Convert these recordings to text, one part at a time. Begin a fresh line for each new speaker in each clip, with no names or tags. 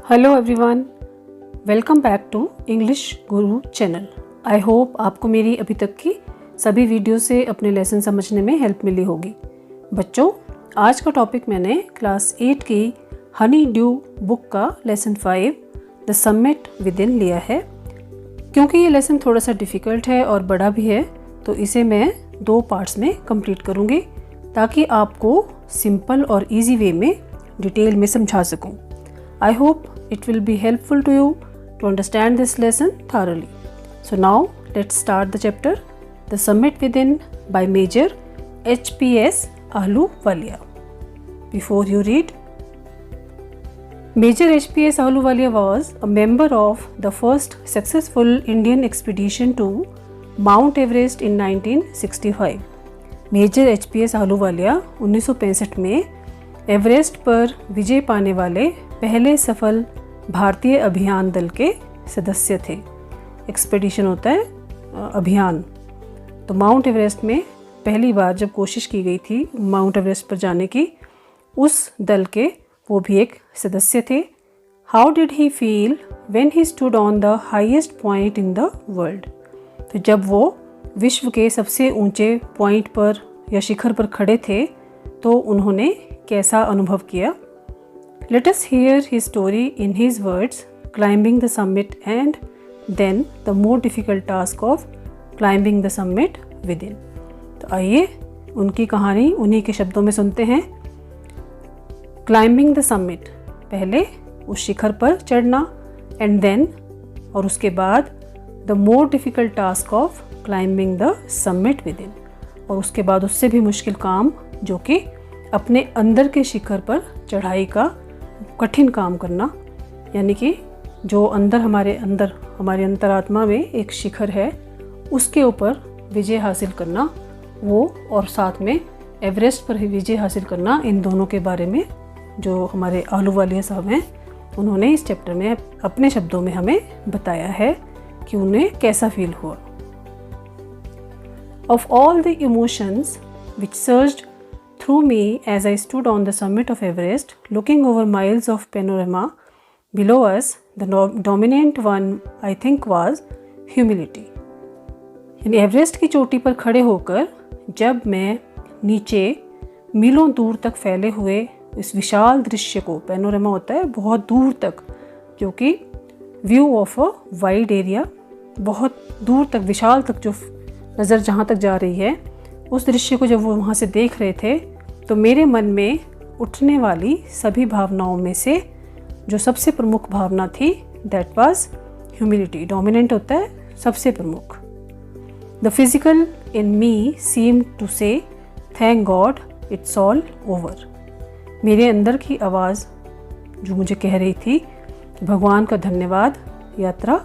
Hello everyone, welcome back to English Guru channel. I hope आपको मेरी अभी तक की सभी वीडियो से अपने लेसन समझने में हेल्प मिली होगी। बच्चों, आज का टॉपिक मैंने क्लास 8 की हनी ड्यू बुक का lesson 5 the summit with in लिया है। क्योंकि ये लेसन थोड़ा सा डिफ़िकल्ट है और बड़ा भी है, तो इसे मैं 2 पार्ट्स में कंप्लीट करूँगी ताकि आपको सिंपल और इजी वे में डिटेल में समझा सकूँ। I hope it will be helpful to you to understand this lesson thoroughly. So now let's start the chapter The Summit Within by Major H.P.S. Ahluwalia. Before you read, Major H.P.S. Ahluwalia was a member of the first successful Indian expedition to Mount Everest in 1965. Major H.P.S. Ahluwalia 1965 में Everest पर विजय पाने वाले पहले सफल भारतीय अभियान दल के सदस्य थे। एक्सपेडिशन होता है अभियान। तो माउंट एवरेस्ट में पहली बार जब कोशिश की गई थी माउंट एवरेस्ट पर जाने की, उस दल के वो भी एक सदस्य थे। How did he feel when he stood on the highest point in the world. तो जब वो विश्व के सबसे ऊंचे पॉइंट पर या शिखर पर खड़े थे तो उन्होंने कैसा अनुभव किया। Let us hear his story in his words, climbing the summit and then the more difficult task of climbing the summit within. तो आइए उनकी कहानी उन्हीं के शब्दों में सुनते हैं। Climbing the summit, पहले उस शिखर पर चढ़ना, and then और उसके बाद the more difficult task of climbing the summit within, और उसके बाद उससे भी मुश्किल काम जो कि अपने अंदर के शिखर पर चढ़ाई का कठिन काम करना, यानी कि जो हमारे अंतरात्मा में एक शिखर है उसके ऊपर विजय हासिल करना, वो और साथ में एवरेस्ट पर ही विजय हासिल करना, इन दोनों के बारे में जो हमारे आहलूवालिया साहब हैं उन्होंने इस चैप्टर में अपने शब्दों में हमें बताया है कि उन्हें कैसा फील हुआ। Of all the emotions which surged through me as I stood on the summit of Everest, looking over miles of panorama below us, the dominant one I think was humility. यानी Everest की चोटी पर खड़े होकर जब मैं नीचे मीलों दूर तक फैले हुए इस विशाल दृश्य को, पैनोरामा होता है बहुत दूर तक, क्योंकि view of a wide area, बहुत दूर तक, विशाल तक जो नज़र जहाँ तक जा रही है, उस दृश्य को जब वो वहाँ से देख रहे थे तो मेरे मन में उठने वाली सभी भावनाओं में से जो सबसे प्रमुख भावना थी, दैट वाज ह्यूमिलिटी। डोमिनेंट होता है सबसे प्रमुख। The physical in me seem to say thank God it's all over. मेरे अंदर की आवाज़ जो मुझे कह रही थी कि भगवान का धन्यवाद, यात्रा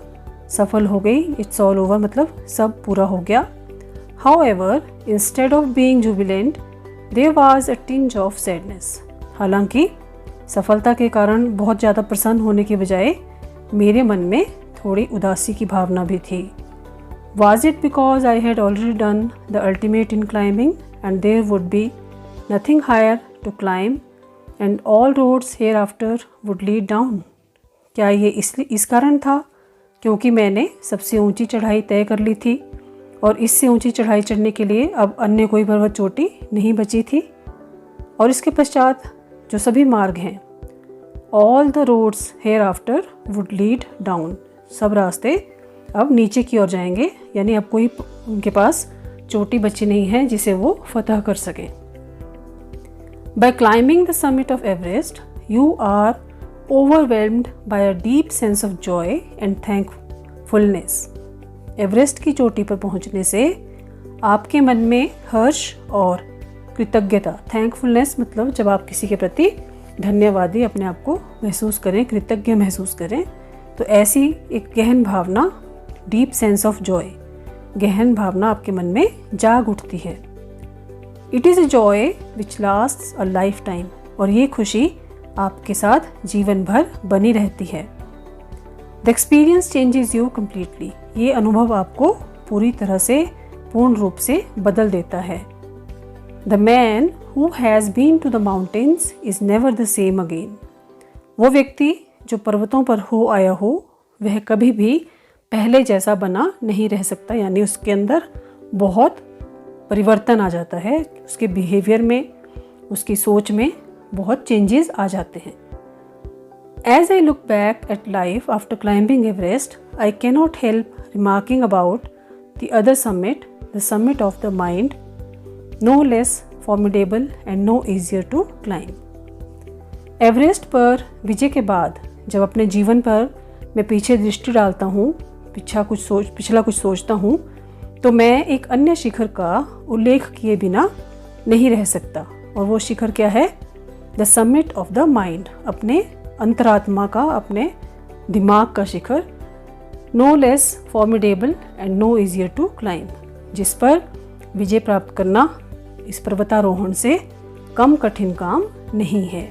सफल हो गई, इट्स ऑल ओवर मतलब सब पूरा हो गया। However, instead of being jubilant, there was a tinge of sadness. हालांकि सफलता के कारण बहुत ज़्यादा प्रसन्न होने के बजाय मेरे मन में थोड़ी उदासी की भावना भी थी। Was it because I had already done the ultimate in climbing and there would be nothing higher to climb and all roads hereafter would lead down? क्या ये इस कारण था क्योंकि मैंने सबसे ऊंची चढ़ाई तय कर ली थी और इससे ऊंची चढ़ाई चढ़ने के लिए अब अन्य कोई पर्वत चोटी नहीं बची थी, और इसके पश्चात जो सभी मार्ग हैं, all the roads hereafter would lead down, सब रास्ते अब नीचे की ओर जाएंगे, यानी अब कोई उनके पास चोटी बची नहीं है जिसे वो फतह कर सकें। By climbing the summit of Everest you are overwhelmed by a deep sense of joy and thankfulness. Everest की चोटी पर पहुंचने से आपके मन में हर्ष और कृतज्ञता, थैंकफुलनेस मतलब जब आप किसी के प्रति धन्यवादी अपने आप को महसूस करें, कृतज्ञ महसूस करें, तो ऐसी एक गहन भावना, डीप सेंस ऑफ जॉय, गहन भावना आपके मन में जाग उठती है। It is a joy which lasts a life time, और ये खुशी आपके साथ जीवन भर बनी रहती है। The experience changes you completely, ये अनुभव आपको पूरी तरह से, पूर्ण रूप से बदल देता है। The man who has been to the mountains is never the same again, वो व्यक्ति जो पर्वतों पर हो आया हो वह कभी भी पहले जैसा बना नहीं रह सकता, यानी उसके अंदर बहुत परिवर्तन आ जाता है, उसके बिहेवियर में, उसकी सोच में बहुत चेंजेस आ जाते हैं। As I look back at life after climbing Everest, I cannot help remarking about the other summit, the summit of the mind, no less formidable and no easier to climb. Everest पर विजय के बाद जब अपने जीवन पर मैं पीछे दृष्टि डालता हूँ, पिछला कुछ सोचता हूँ, तो मैं एक अन्य शिखर का उल्लेख किए बिना नहीं रह सकता। और वो शिखर क्या है? The summit of the mind, अपने अंतरात्मा का, अपने दिमाग का शिखर। No less formidable and no easier to climb, जिस पर विजय प्राप्त करना इस पर्वतारोहण से कम कठिन काम नहीं है।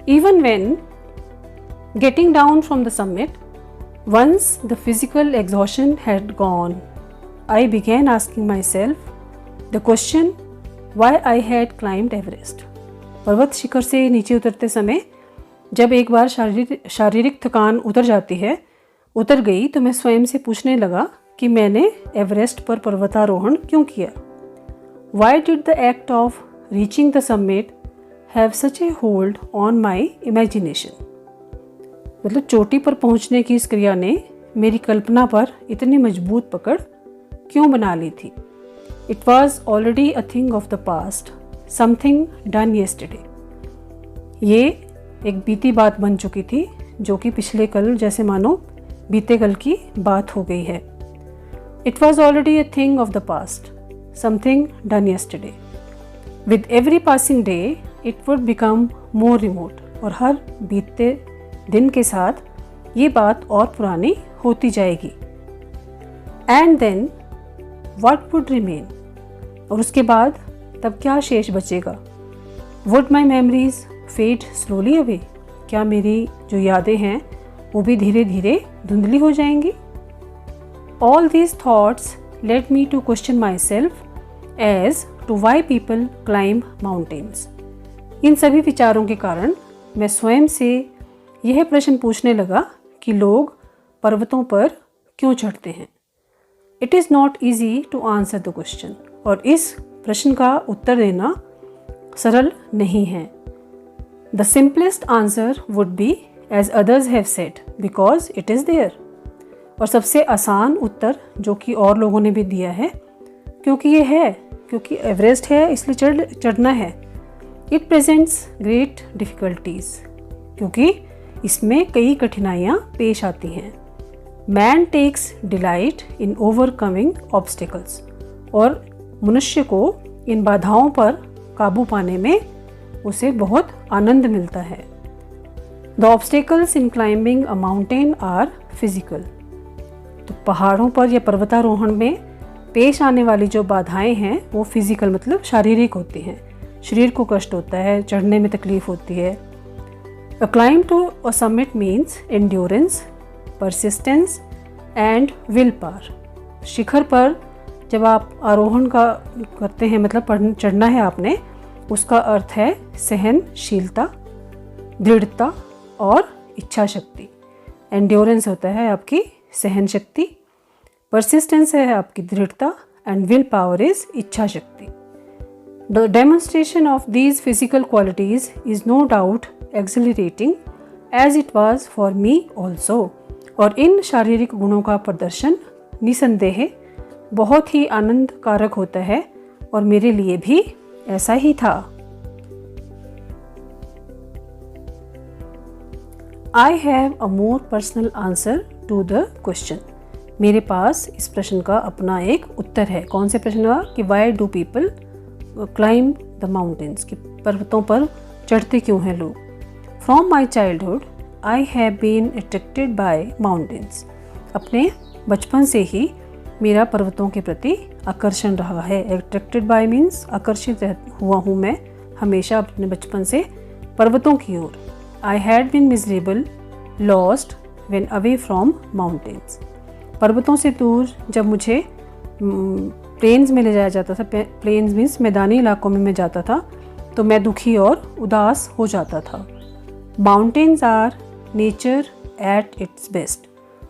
Even when getting down from the summit, once the physical exhaustion had gone, I began asking myself the question why I had climbed Everest. पर्वत शिखर से नीचे उतरते समय जब एक बार शारीरिक थकान उतर गई तो मैं स्वयं से पूछने लगा कि मैंने एवरेस्ट पर पर्वतारोहण क्यों किया। Why did the act of reaching the summit have such a hold on my imagination? मतलब चोटी पर पहुंचने की इस क्रिया ने मेरी कल्पना पर इतनी मजबूत पकड़ क्यों बना ली थी। It was already a thing of the past, something done yesterday. ये एक बीती बात बन चुकी थी जो कि पिछले कल जैसे मानो बीते कल की बात हो गई है। It was already a thing of the past, something done yesterday. With every passing day, it would become more remote. और हर बीतते दिन के साथ ये बात और पुरानी होती जाएगी। And then, what would remain? और उसके बाद तब क्या शेष बचेगा? Would my memories fade slowly away? क्या मेरी जो यादें हैं वो भी धीरे धीरे धुंधली हो जाएंगी? All these thoughts led me to question myself as to why people climb mountains. इन सभी विचारों के कारण मैं स्वयं से यह प्रश्न पूछने लगा कि लोग पर्वतों पर क्यों चढ़ते हैं। It is not easy to answer the question. और इस प्रश्न का उत्तर देना सरल नहीं है। The simplest answer would be as others have said, because it is there. और सबसे आसान उत्तर जो कि और लोगों ने भी दिया है, क्योंकि ये है, क्योंकि एवरेस्ट है इसलिए चढ़ना है। It presents great difficulties, क्योंकि इसमें कई कठिनाइयाँ पेश आती हैं। Man takes delight in overcoming obstacles. और मनुष्य को इन बाधाओं पर काबू पाने में उसे बहुत आनंद मिलता है। The obstacles in climbing a mountain are physical. तो पहाड़ों पर या पर्वतारोहण में पेश आने वाली जो बाधाएं हैं वो फिजिकल मतलब शारीरिक होती हैं। शरीर को कष्ट होता है, चढ़ने में तकलीफ होती है। A climb to a summit means endurance, persistence and willpower. शिखर पर जब आप आरोहण का करते हैं मतलब चढ़ना है आपने, उसका अर्थ है सहनशीलता, दृढ़ता और इच्छा शक्ति। एंड्योरेंस होता है आपकी सहन शक्ति, परसिस्टेंस है आपकी दृढ़ता एंड विल पावर इज इच्छा शक्ति। The demonstration of these physical qualities is no doubt exhilarating as it was for me also. और इन शारीरिक गुणों का प्रदर्शन निसंदेह बहुत ही आनंद कारक होता है और मेरे लिए भी ऐसा ही था। I have a more personal answer to the question. मेरे पास इस प्रश्न का अपना एक उत्तर है। कौन से प्रश्न का? कि why do people climb the mountains? कि पर्वतों पर चढ़ते क्यों हैं लोग? From my childhood, I have been attracted by mountains. अपने बचपन से ही मेरा पर्वतों के प्रति आकर्षण रहा है। अट्रैक्टेड बाय मीन्स आकर्षित हुआ हूँ मैं हमेशा अपने बचपन से पर्वतों की ओर। I had been miserable lost when away from mountains. पर्वतों से दूर जब मुझे प्लेन्स में ले जाया जाता था, प्लेन्स मीन्स मैदानी इलाकों में मैं जाता था, तो मैं दुखी और उदास हो जाता था। Mountains are nature at its best.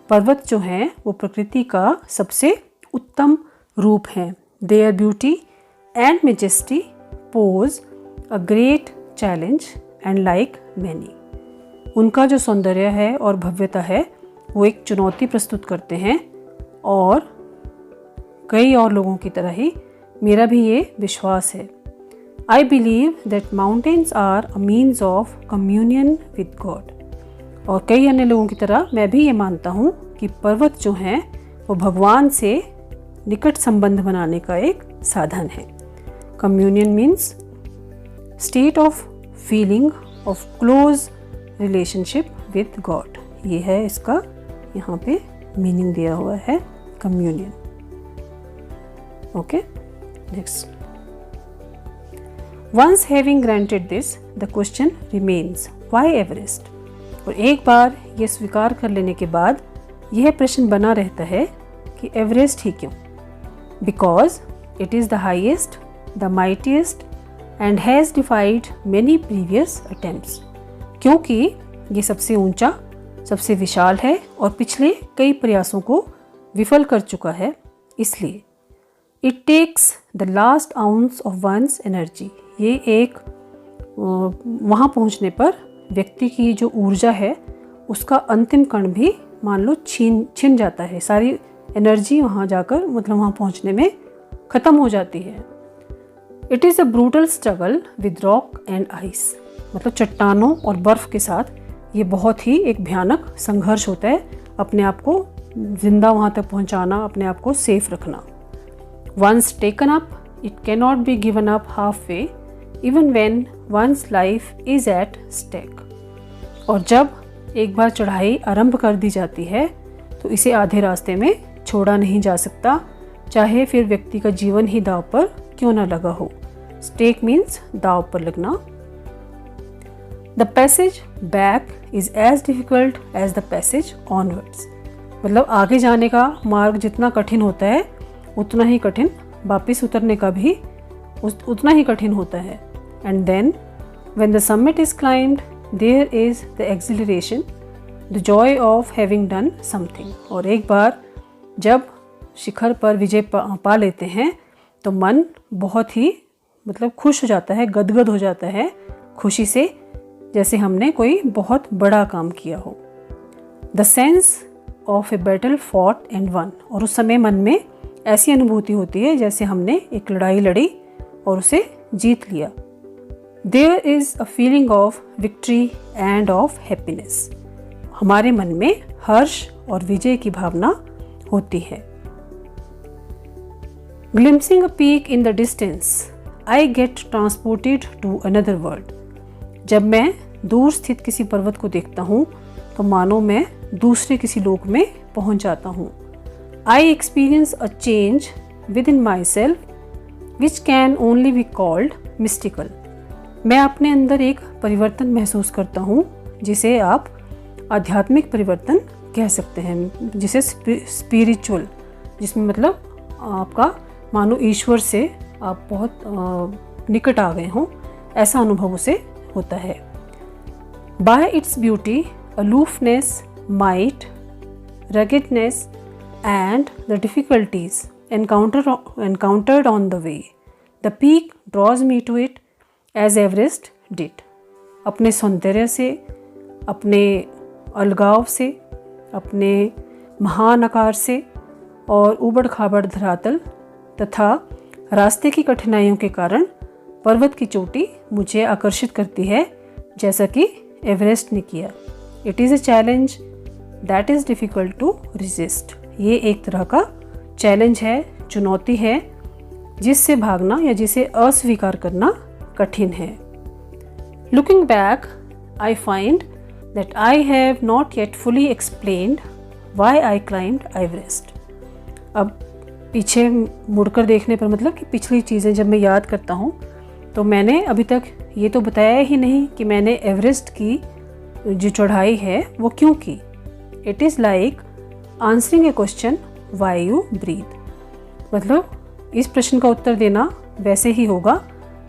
पर्वत जो हैं वो प्रकृति का सबसे उत्तम रूप हैं। There beauty and majesty pose a great challenge and like many. उनका जो सौंदर्य है और भव्यता है वो एक चुनौती प्रस्तुत करते हैं, और कई और लोगों की तरह ही मेरा भी ये विश्वास है। I believe that mountains are a means of communion with God. और कई अन्य लोगों की तरह मैं भी ये मानता हूँ कि पर्वत जो हैं वो भगवान से निकट संबंध बनाने का एक साधन है। Communion means state of feeling of close relationship with God. ये है इसका यहाँ पे मीनिंग दिया हुआ है, communion. Okay, next. Once having granted this the question remains why Everest. और एक बार ये स्वीकार कर लेने के बाद यह प्रश्न बना रहता है कि एवरेस्ट ही क्यों। Because it is the highest, the mightiest and has डिफाइड many previous attempts. क्योंकि ये सबसे ऊंचा, सबसे विशाल है और पिछले कई प्रयासों को विफल कर चुका है, इसलिए। It takes the last ounce of one's energy. ये एक वहाँ पहुँचने पर व्यक्ति की जो ऊर्जा है उसका अंतिम कण भी मान लो छिन जाता है। सारी एनर्जी वहाँ जाकर मतलब वहाँ पहुँचने में ख़त्म हो जाती है। It is a brutal struggle with rock and ice. मतलब चट्टानों और बर्फ़ के साथ ये बहुत ही एक भयानक संघर्ष होता है, अपने आप को जिंदा वहाँ तक पहुँचाना, अपने आप को सेफ रखना। Once taken up it can not be given up half way even when one's life is at stake. और जब एक बार चढ़ाई आरंभ कर दी जाती है तो इसे आधे रास्ते में छोड़ा नहीं जा सकता, चाहे फिर व्यक्ति का जीवन ही दांव पर क्यों ना लगा हो। स्टेक मीन्स दांव पर लगना। The passage back is as difficult as the passage onwards. मतलब आगे जाने का मार्ग जितना कठिन होता है उतना ही कठिन वापस उतरने का भी उतना ही कठिन होता है। And then when the summit is climbed there is the exhilaration, the joy of having done something. और एक बार जब शिखर पर विजय पा लेते हैं तो मन बहुत ही मतलब खुश हो जाता है, गदगद हो जाता है खुशी से, जैसे हमने कोई बहुत बड़ा काम किया हो। The sense of a battle fought and one. और उस समय मन में ऐसी अनुभूति होती है जैसे हमने एक लड़ाई लड़ी और उसे जीत लिया। There is a feeling of victory and of happiness. हमारे मन में हर्ष और विजय की भावना होती है। Glimpsing a peak in the distance I get transported to another world. जब मैं दूर स्थित किसी पर्वत को देखता हूँ तो मानो मैं दूसरे किसी लोक में पहुँच जाता हूँ। I experience a change with in my self which can only be called mystical. मैं अपने अंदर एक परिवर्तन महसूस करता हूँ जिसे आप आध्यात्मिक परिवर्तन कह सकते हैं, जिसे स्पिरिचुअल, जिसमें मतलब आपका मानो ईश्वर से आप बहुत निकट आ गए हों, ऐसा अनुभव उसे होता है। By its beauty, aloofness, might, ruggedness and the difficulties encountered on the way, the peak draws me to it as Everest did। अपने सौंदर्य से, अपने अलगाव से, अपने महान आकार से और उबड़ खाबड़ धरातल तथा रास्ते की कठिनाइयों के कारण पर्वत की चोटी मुझे आकर्षित करती है, जैसा कि एवरेस्ट ने किया। It is a challenge that is difficult to resist. ये एक तरह का चैलेंज है, चुनौती है, जिससे भागना या जिसे अस्वीकार करना कठिन है। Looking back I find that I have not yet fully explained why I climbed Everest. अब पीछे मुड़कर देखने पर मतलब कि पिछली चीज़ें जब मैं याद करता हूँ तो मैंने अभी तक ये तो बताया ही नहीं कि मैंने एवरेस्ट की जो चढ़ाई है वो क्यों की। It is like answering a question why you breathe. मतलब इस प्रश्न का उत्तर देना वैसे ही होगा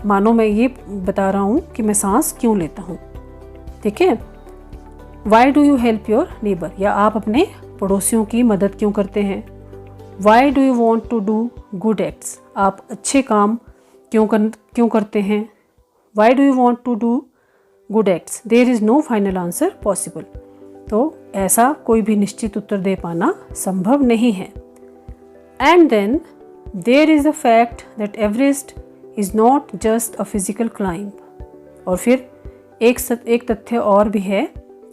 मानो मैं ये बता रहा हूँ कि मैं सांस क्यों लेता हूँ। ठीक है। Why do you help your neighbour, या आप अपने पड़ोसियों की मदद क्यों करते हैं। Why do you want to do good acts, आप अच्छे काम क्यों करते हैं। Why do you want to do good acts, there is no final answer possible. तो ऐसा कोई भी निश्चित उत्तर दे पाना संभव नहीं है। And then there is the fact that Everest is not just a physical climb, और फिर एक तथ्य और भी है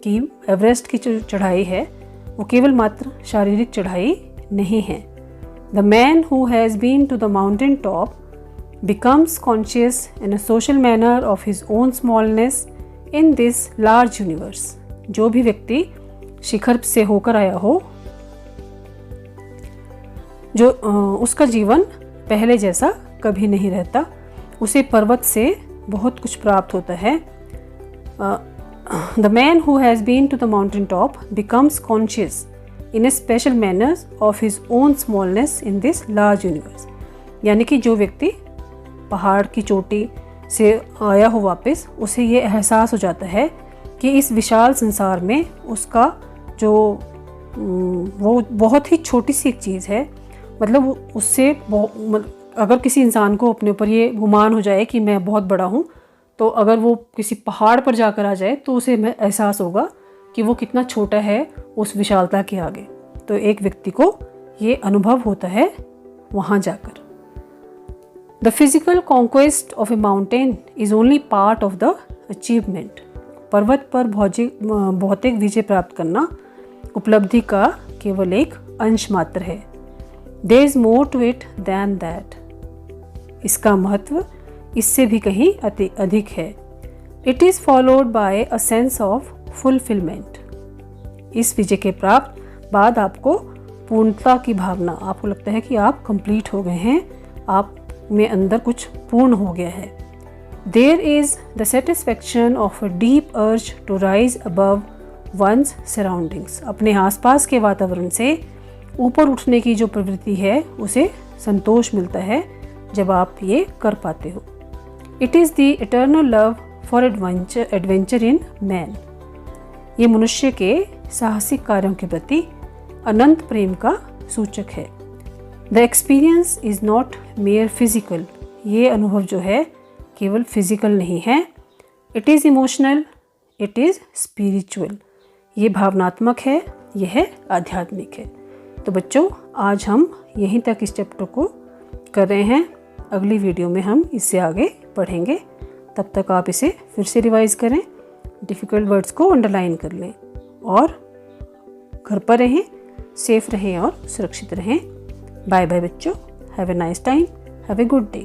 कि एवरेस्ट की जो चढ़ाई है वो केवल मात्र शारीरिक चढ़ाई नहीं है। The man who has been to the mountain top becomes conscious in a social manner of his own smallness in this large universe। जो भी व्यक्ति शिखर से होकर आया हो, जो उसका जीवन पहले जैसा कभी नहीं रहता, उसे पर्वत से बहुत कुछ प्राप्त होता है। The man who has been to the mountain top becomes conscious in a special manner of his own smallness in this large universe। यानी कि जो व्यक्ति पहाड़ की चोटी से आया हो वापस, उसे ये एहसास हो जाता है कि इस विशाल संसार में उसका जो वो बहुत ही छोटी सी एक चीज़ है। मतलब उससे अगर किसी इंसान को अपने ऊपर ये गुमान हो जाए कि मैं बहुत बड़ा हूँ, तो अगर वो किसी पहाड़ पर जाकर आ जाए तो उसे एहसास होगा कि वो कितना छोटा है उस विशालता के आगे। तो एक व्यक्ति को ये अनुभव होता है वहाँ जाकर। The physical conquest of a mountain is only part of the achievement। पर्वत पर भौतिक विजय प्राप्त करना उपलब्धि का केवल एक अंश मात्र है। There is more to it than that। इसका महत्व इससे भी कहीं अधिक है। It is followed by a sense of fulfillment। इस विजय के प्राप्त बाद आपको पूर्णता की भावना, आपको लगता है कि आप कंप्लीट हो गए हैं, आप में अंदर कुछ पूर्ण हो गया है। There is the satisfaction of a deep urge to rise above one's surroundings। अपने आसपास के वातावरण से ऊपर उठने की जो प्रवृत्ति है, उसे संतोष मिलता है जब आप ये कर पाते हो। It is the eternal love for adventure in man। ये मनुष्य के साहसिक कार्यों के प्रति अनंत प्रेम का सूचक है। The experience is not mayor physical. ये अनुभव जो है केवल फिजिकल नहीं है। It is emotional, it is spiritual. ये भावनात्मक है, यह है आध्यात्मिक है। तो बच्चों, आज हम यहीं तक इस चैप्टर को कर रहे हैं। अगली वीडियो में हम इससे आगे पढ़ेंगे। तब तक आप इसे फिर से रिवाइज़ करें, डिफ़िकल्ट वर्ड्स को अंडरलाइन कर लें और घर पर रहें, सेफ रहें और सुरक्षित रहें। बाय बाय बच्चों, have a nice time, have a good day.